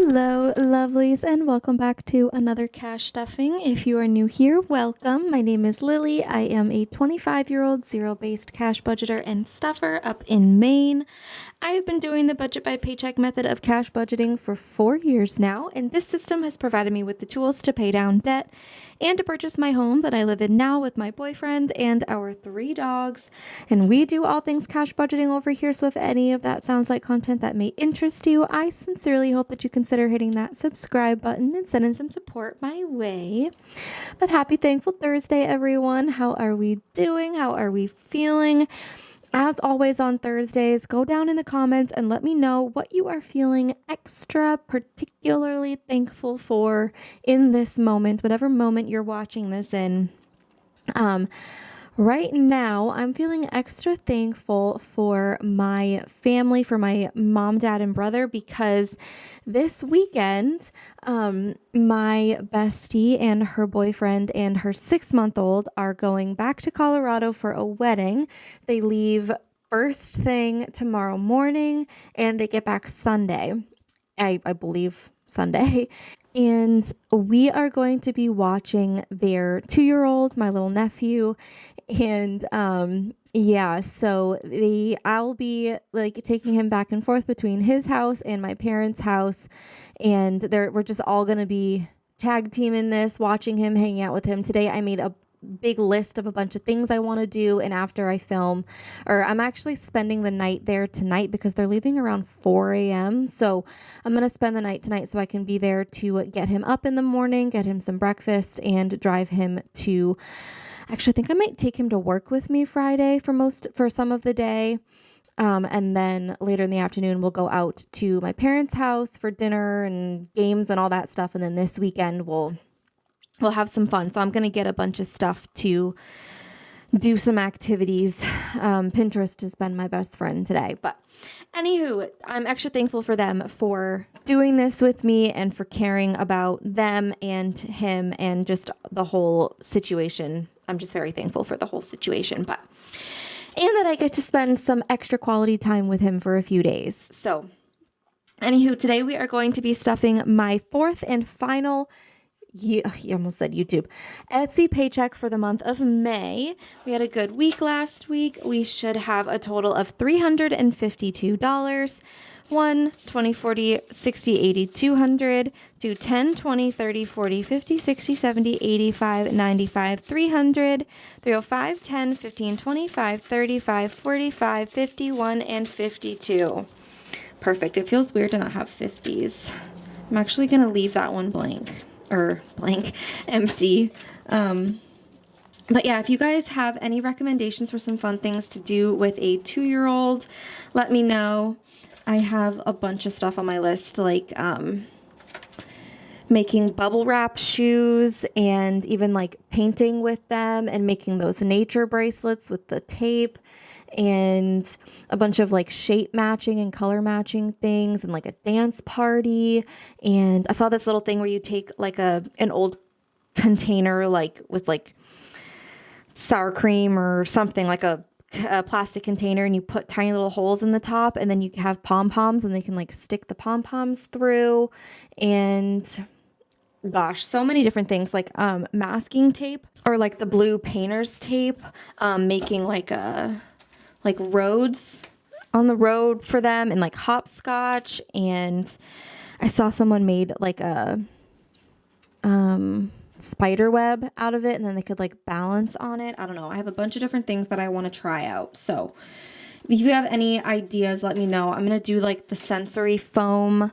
Hello, lovelies, and welcome back to another cash stuffing. If you are new here, welcome. My name is Lily. I am a 25-year-old zero-based cash budgeter and stuffer up in Maine. I've been doing the budget by paycheck method of cash budgeting for 4 years now, and this system has provided me with the tools to pay down debt and to purchase my home that I live in now with my boyfriend and our 3 dogs. And we do all things cash budgeting over here, so if any of that sounds like content that may interest you, I sincerely hope that you consider hitting that subscribe button and sending some support my way. But happy Thankful Thursday, everyone. How are we doing? How are we feeling? As always on Thursdays, go down in the comments and let me know what you are feeling extra particularly thankful for in this moment, whatever moment you're watching this in. Right now, I'm feeling extra thankful for my family, for my mom, dad, and brother, because this weekend, my bestie and her boyfriend and her 6-month-old are going back to Colorado for a wedding. They leave first thing tomorrow morning and they get back Sunday. I believe Sunday. And we are going to be watching their 2-year-old, my little nephew. And so I'll be like taking him back and forth between his house and my parents' house. And we're just all going to be tag teaming this, watching him, hanging out with him. Today I made a big list of a bunch of things I want to do, and after I film, or I'm actually spending the night there tonight because they're leaving around 4 a.m. So I'm going to spend the night tonight so I can be there to get him up in the morning, get him some breakfast, and drive him to, actually I think I might take him to work with me Friday for some of the day. And then later in the afternoon, we'll go out to my parents' house for dinner and games and all that stuff. And then this weekend we'll have some fun. So I'm going to get a bunch of stuff to do some activities. Pinterest has been my best friend today. But anywho, I'm extra thankful for them for doing this with me and for caring about them and him and just the whole situation. I'm just very thankful for the whole situation. And that I get to spend some extra quality time with him for a few days. So anywho, today we are going to be stuffing my 4th and final you almost said YouTube. Etsy paycheck for the month of May. We had a good week last week. We should have a total of $352. 1, 20, 40, 60, 80, 200, to 10, 20, 30, 40, 50, 60, 70, 85, 95, 300, 305, 10, 15, 25, 35, 45, 51, and 52. Perfect. It feels weird to not have 50s. I'm actually going to leave that one empty. But yeah, if you guys have any recommendations for some fun things to do with a 2-year-old, let me know. I have a bunch of stuff on my list, like making bubble wrap shoes and even like painting with them and making those nature bracelets with the tape and a bunch of like shape matching and color matching things and like a dance party. And I saw this little thing where you take like an old container like with like sour cream or something, like a plastic container, and you put tiny little holes in the top, and then you have pom-poms and they can like stick the pom-poms through. And gosh, so many different things, like masking tape or like the blue painter's tape, making like roads on the road for them, and like hopscotch. And I saw someone made like a spider web out of it, and then they could like balance on it. I don't know. I have a bunch of different things that I want to try out. So if you have any ideas, let me know. I'm going to do like the sensory foam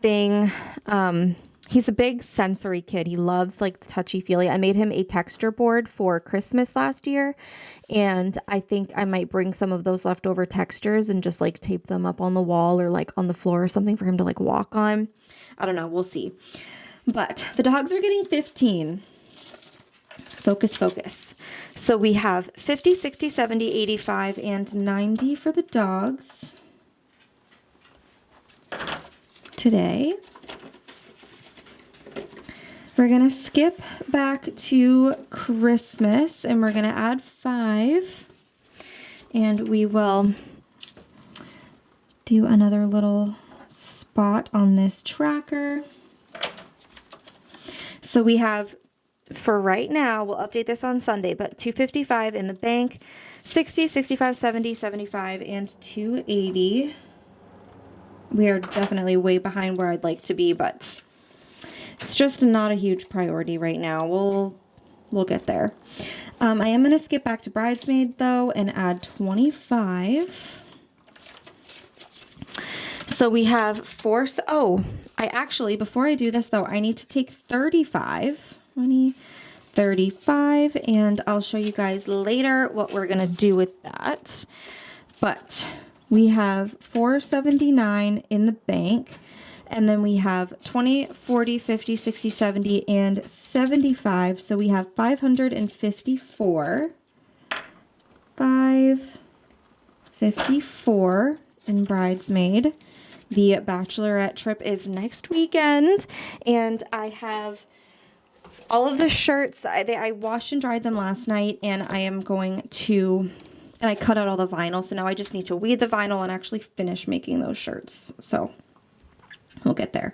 thing. He's a big sensory kid. He loves like the touchy-feely. I made him a texture board for Christmas last year, and I think I might bring some of those leftover textures and just like tape them up on the wall or like on the floor or something for him to like walk on. I don't know. We'll see. But the dogs are getting 15. Focus. So we have 50, 60, 70, 85, and 90 for the dogs today. We're going to skip back to Christmas and we're going to add 5. And we will do another little bought on this tracker. So we have, for right now, we'll update this on Sunday, but $255 in the bank, $60, $65, $70, $75, and $280. We are definitely way behind where I'd like to be, but it's just not a huge priority right now. We'll get there. I am going to skip back to bridesmaid though and add 25. So we have four. Oh, before I do this though, I need to take 35, 20, 35, and I'll show you guys later what we're going to do with that. But we have $479 in the bank, and then we have 20, 40, 50, 60, 70, and 75. So we have 554. 554 in bridesmaid. The bachelorette trip is next weekend, and I have all of the shirts. I washed and dried them last night, and I am going to, and I cut out all the vinyl, so now I just need to weed the vinyl and actually finish making those shirts. So we'll get there.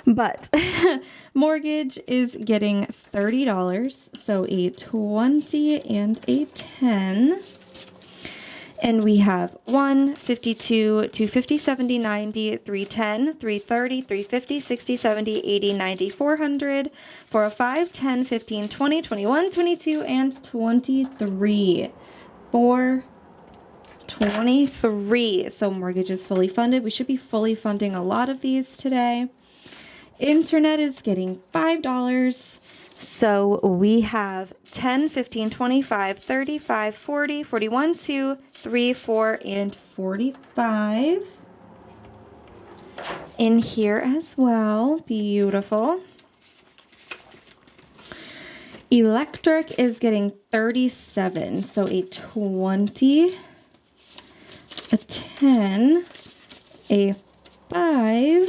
But mortgage is getting $30, so a 20 and a 10. And we have 1, 52, 250, 70, 90, 310, 330, 350, 60, 70, 80, 90, 400, 405, 10, 15, 20, 21, 22, and 23. 423. So mortgage is fully funded. We should be fully funding a lot of these today. Internet is getting $5. So we have 10, 15, 25, 35, 40, 41, 2, 3, 4, and 45 in here as well. Beautiful. Electric is getting 37. So a 20, a 10, a 5,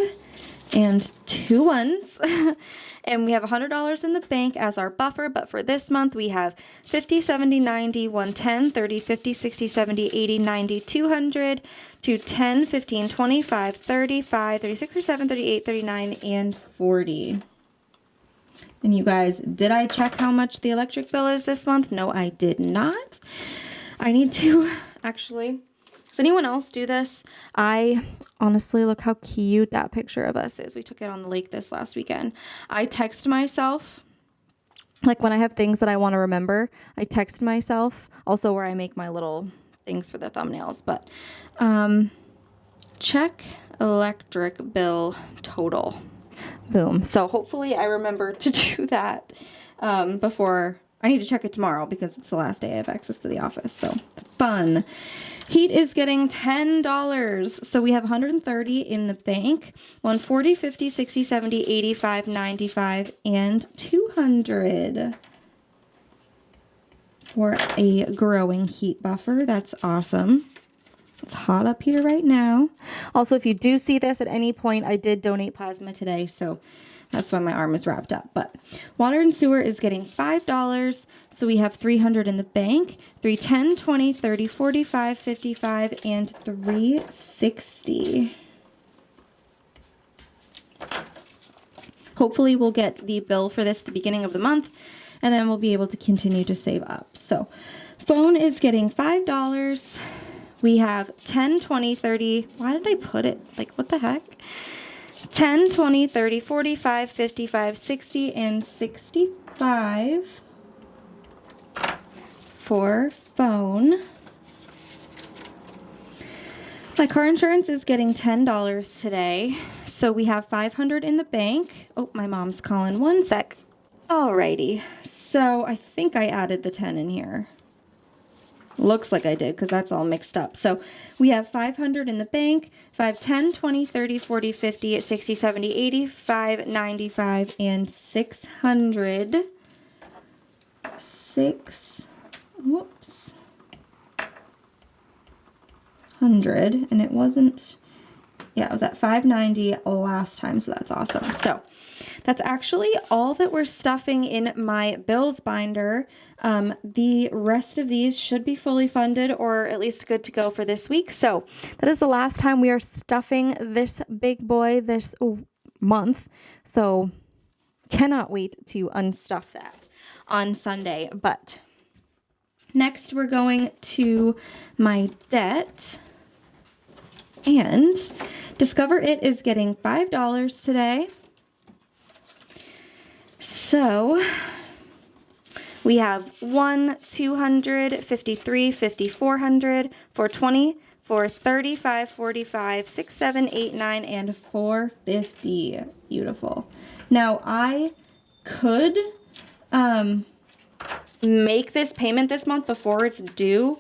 and 2 ones. And we have $100 in the bank as our buffer, but for this month we have 50, 70, 90, 110, 30, 50, 60, 70, 80, 90, 200, 210, 15, 25, 35, 36, 37, 38, 39, and 40. And you guys, did I check how much the electric bill is this month? No, I did not. I need to actually. Does anyone else do this? I honestly, look how cute that picture of us is. We took it on the lake this last weekend. I text myself, like when I have things that I want to remember, I text myself, also where I make my little things for the thumbnails, but check electric bill total. Boom. So hopefully I remember to do that before. I need to check it tomorrow because it's the last day I have access to the office. So fun. Heat is getting $10. So we have 130 in the bank. 140, 50, 60, 70, 85, 95, and 200 for a growing heat buffer. That's awesome. It's hot up here right now. Also, if you do see this at any point, I did donate plasma today, so that's why my arm is wrapped up. But water and sewer is getting $5. So we have 300 in the bank, 310, 20, 30, 45, 55, and 360. Hopefully we'll get the bill for this at the beginning of the month, and then we'll be able to continue to save up. So phone is getting $5. We have 10, 20, 30. Why did I put it? Like, what the heck? 10, 20, 30, 45, 55, 60, and 65 for phone. My car insurance is getting $10 today. So we have 500 in the bank. Oh, my mom's calling. One sec. Alrighty. So I think I added the 10 in here. Looks like I did because that's all mixed up. So we have 500 in the bank, 5, 10, 20, 30, 40, 50, 60, 70, 85, 95, and 600. Whoops. 100, and it wasn't, yeah, it was at 590 last time, so that's awesome. So that's actually all that we're stuffing in my bills binder. The rest of these should be fully funded or at least good to go for this week. So that is the last time we are stuffing this big boy this month. So cannot wait to unstuff that on Sunday. But next we're going to my debt, and Discover It is getting $5 today. So we have 1, 200, 53, 50, 400, 420, 435, 45, 6, 7, 8, 9, and 450. Beautiful. Now I could make this payment this month before it's due,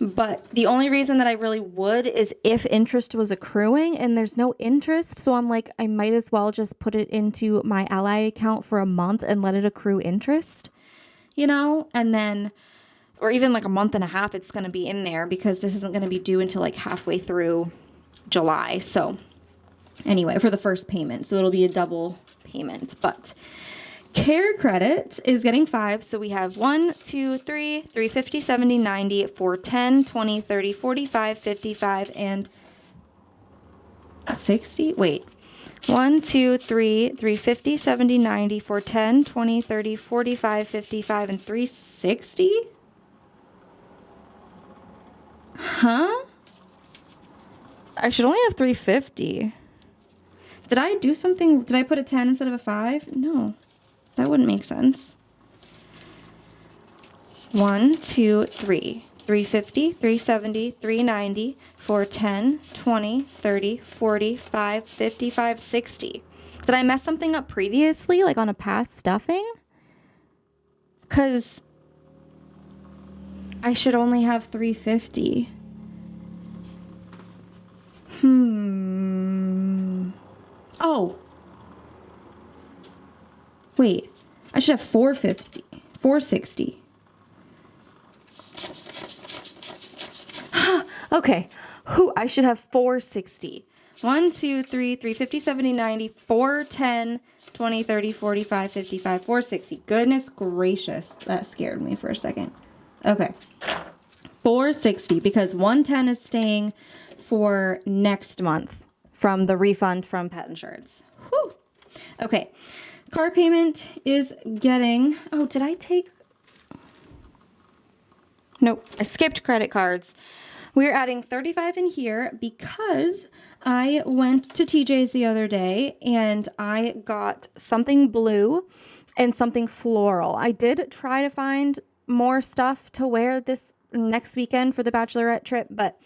but the only reason that I really would is if interest was accruing, and there's no interest. So I'm like, I might as well just put it into my Ally account for a month and let it accrue interest, you know, and then, or even like a month and a half, it's going to be in there because this isn't going to be due until like halfway through July. So anyway, for the first payment, so it'll be a double payment. But Care Credit is getting 5, so we have 1, 2, 3, 350, 70, 90, 410, 20, 30, 45, 55, and 60. Wait, 1, 2, 3, 350, 70, 90, 410, 20, 30, 45, 55, and 360? Huh? I should only have 350. Did I do something? Did I put a 10 instead of a 5? No. That wouldn't make sense. 1, 2, 3. 350, 370, 390, 410, 20, 30, 45, 55, 60. Did I mess something up previously, like on a past stuffing? Because I should only have 350. Oh. Wait, I should have 450, 460. Okay, I should have 460. 1, 2, 3, 350, 70, 90, 410, 20, 30, 45, 55, 460. Goodness gracious, that scared me for a second. Okay, 460 because 110 is staying for next month from the refund from pet insurance. Whew. Okay. Car payment is getting, oh, did I take? Nope, I skipped credit cards. We're adding 35 in here because I went to TJ's the other day and I got something blue and something floral. I did try to find more stuff to wear this next weekend for the bachelorette trip, but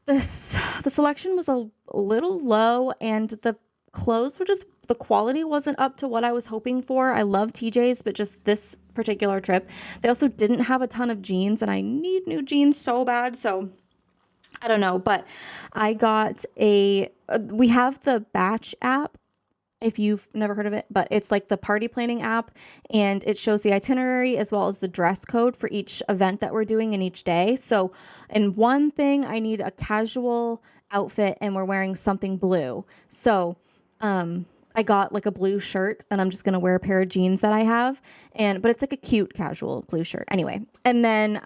the selection was a little low and the clothes were just, the quality wasn't up to what I was hoping for. I love TJ's, but just this particular trip, they also didn't have a ton of jeans and I need new jeans so bad. So I don't know, but I got we have the Batch app, if you've never heard of it, but it's like the party planning app and it shows the itinerary as well as the dress code for each event that we're doing in each day. So in one thing, I need a casual outfit and we're wearing something blue. So, I got like a blue shirt and I'm just going to wear a pair of jeans that I have. But it's like a cute casual blue shirt anyway. And then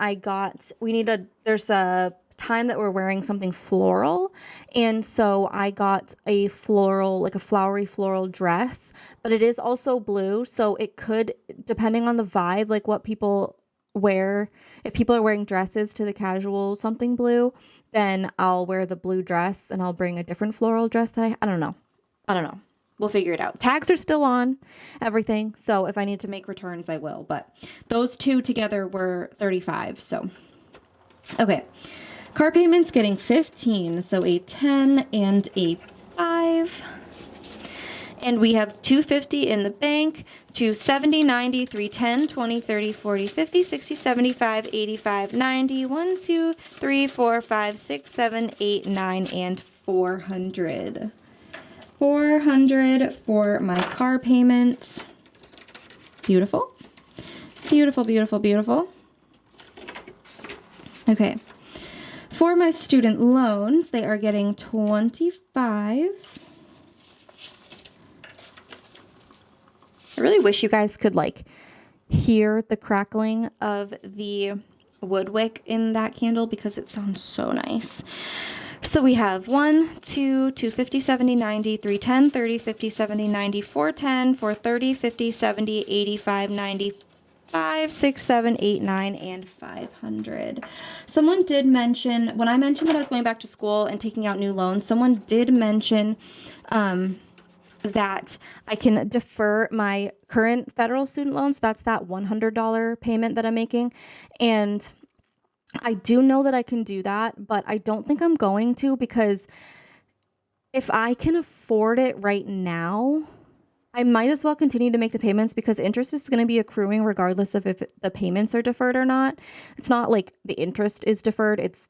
there's a time that we're wearing something floral. And so I got a floral, like a flowery floral dress, but it is also blue. So it could, depending on the vibe, like what people wear, if people are wearing dresses to the casual something blue, then I'll wear the blue dress and I'll bring a different floral dress that I don't know. We'll figure it out. Tags are still on everything. So if I need to make returns, I will. But those two together were 35. So, okay. Car payments getting 15. So a 10 and a 5. And we have 250 in the bank, 270, 90, 310, 20, 30, 40, 50, 60, 75, 85, 90, 1, 2, 3, 4, 5, 6, 7, 8, 9, and 400. 400 for my car payment. Beautiful. Beautiful, beautiful, beautiful. Okay. For my student loans, they are getting 25. really wish you guys could like hear the crackling of the wood wick in that candle because it sounds so nice. So we have 1, 2, 2, 50, 70, 90, 3, 10, 30, 50, 70, 90, 4, 10, 4, 30, 50, 70, 85, 95, 6, 7, 8, 9, and 500. Someone did mention, when I mentioned that I was going back to school and taking out new loans, someone did mention that I can defer my current federal student loans. That's that $100 payment that I'm making. And I do know that I can do that, but I don't think I'm going to, because if I can afford it right now, I might as well continue to make the payments, because interest is going to be accruing regardless of if the payments are deferred or not. It's not like the interest is deferred. It's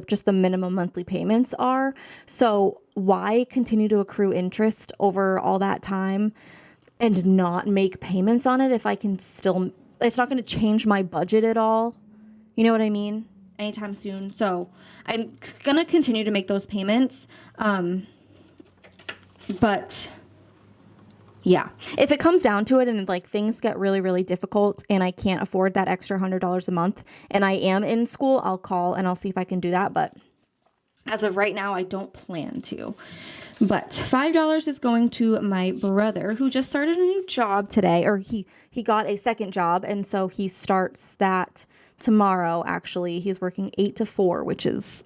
just the minimum monthly payments are. So why continue to accrue interest over all that time and not make payments on it if I can still, it's not going to change my budget at all. You know what I mean? Anytime soon. So I'm going to continue to make those payments. But yeah, if it comes down to it and like things get really, really difficult and I can't afford that extra $100 a month and I am in school, I'll call and I'll see if I can do that. But as of right now, I don't plan to. But $5 is going to my brother, who just started a new job today, or he got a second job. And so he starts that tomorrow. Actually, he's working 8 to 4, which is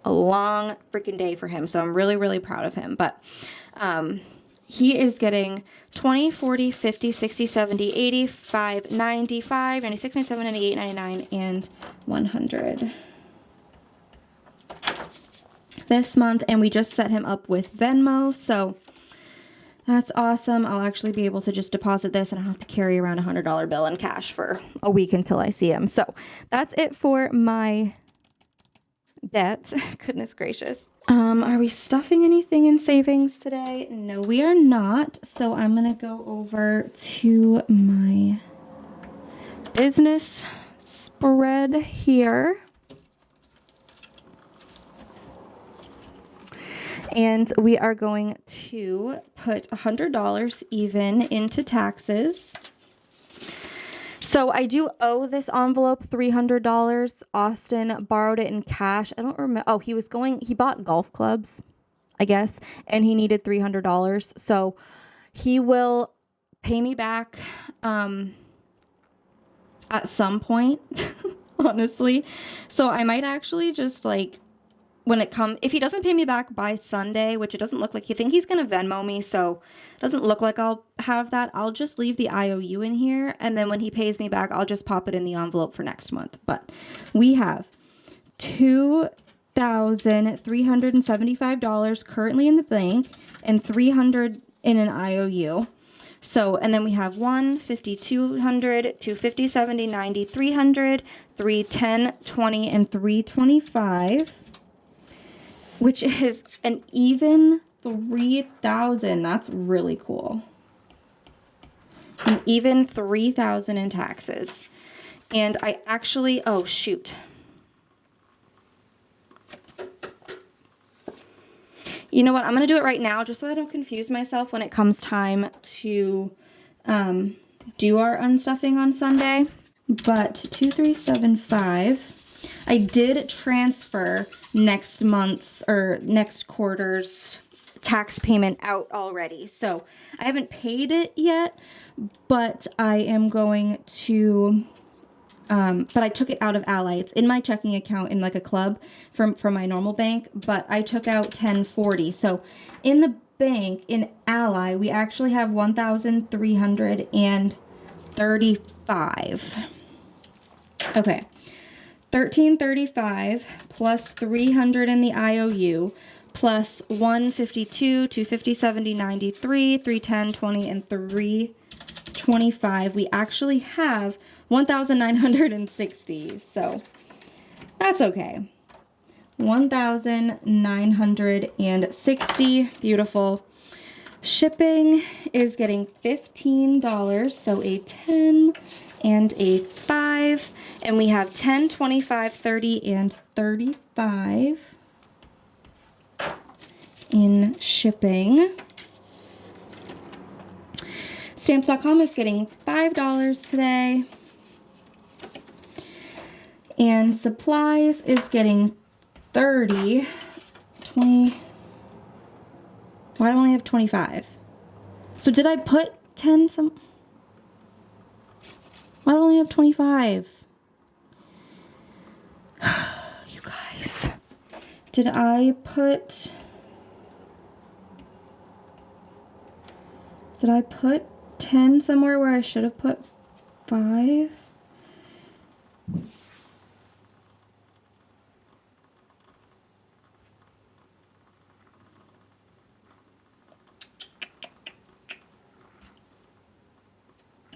a long freaking day for him. So I'm really, really proud of him. But, he is getting 20, 40, 50, 60, 70, 85, 95, 96, 97, 98, 99, and 100 this month. And we just set him up with Venmo. So that's awesome. I'll actually be able to just deposit this and I'll have to carry around a $100 bill in cash for a week until I see him. So that's it for my debt. Goodness gracious. Are we stuffing anything in savings today? No, we are not. So I'm going to go over to my business spread here. And we are going to put $100 even into taxes. So I do owe this envelope $300. Austin borrowed it in cash. I don't remember. Oh, he bought golf clubs, I guess, and he needed $300. So he will pay me back at some point, honestly. So I might actually just like, if he doesn't pay me back by Sunday, which it doesn't look like, he's going to Venmo me, so it doesn't look like I'll have that. I'll just leave the IOU in here, and then when he pays me back, I'll just pop it in the envelope for next month. But we have $2,375 currently in the bank and $300 in an IOU. So, and then we have 1, 50, 200, 250, 70, 90, 300, 310, 20, and 325. Which is an even 3,000. That's really cool. An even 3,000 in taxes. And I actually, oh shoot. You know what? I'm going to do it right now just so I don't confuse myself when it comes time to do our unstuffing on Sunday. But 2375. I did transfer next month's or next quarter's tax payment out already. So I haven't paid it yet, but I am going to, but I took it out of Ally. It's in my checking account in like a club from my normal bank, but I took out 1040. So in the bank in Ally, we actually have 1,335. Okay. 1335 plus 300 in the IOU plus 152, 250, 70, 93, 310, 20, and 325. We actually have 1,960. So that's okay. 1,960. Beautiful. Shipping is getting $15. So a 10 and a 5, and we have 10, 25, 30, and 35 in shipping. Stamps.com is getting $5 today. And supplies is getting 30, 20. Why do I only have 25? So did I put 10 some? Why do I only have 25? You guys. Did I put 10 somewhere where I should have put 5?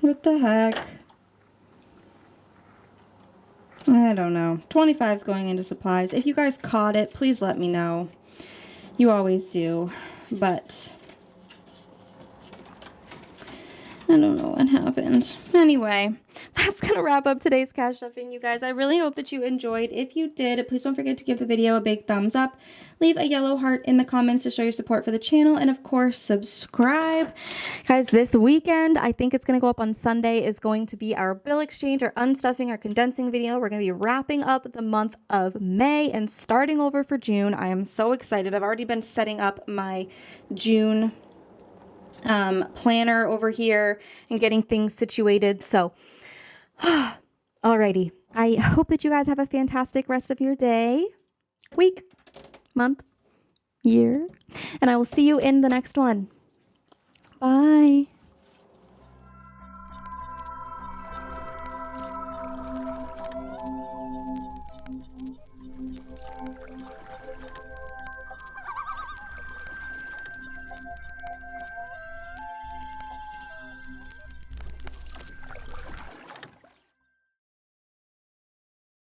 What the heck? I don't know. 25 is going into supplies. If you guys caught it, please let me know. You always do. But I don't know what happened. Anyway, that's going to wrap up today's cash stuffing, you guys. I really hope that you enjoyed. If you did, please don't forget to give the video a big thumbs up. Leave a yellow heart in the comments to show your support for the channel. And of course, subscribe. Guys, this weekend, I think it's going to go up on Sunday, is going to be our bill exchange, our unstuffing, our condensing video. We're going to be wrapping up the month of May and starting over for June. I am so excited. I've already been setting up my June planner over here and getting things situated. So, alrighty. I hope that you guys have a fantastic rest of your day, week, month, year, and I will see you in the next one. Bye.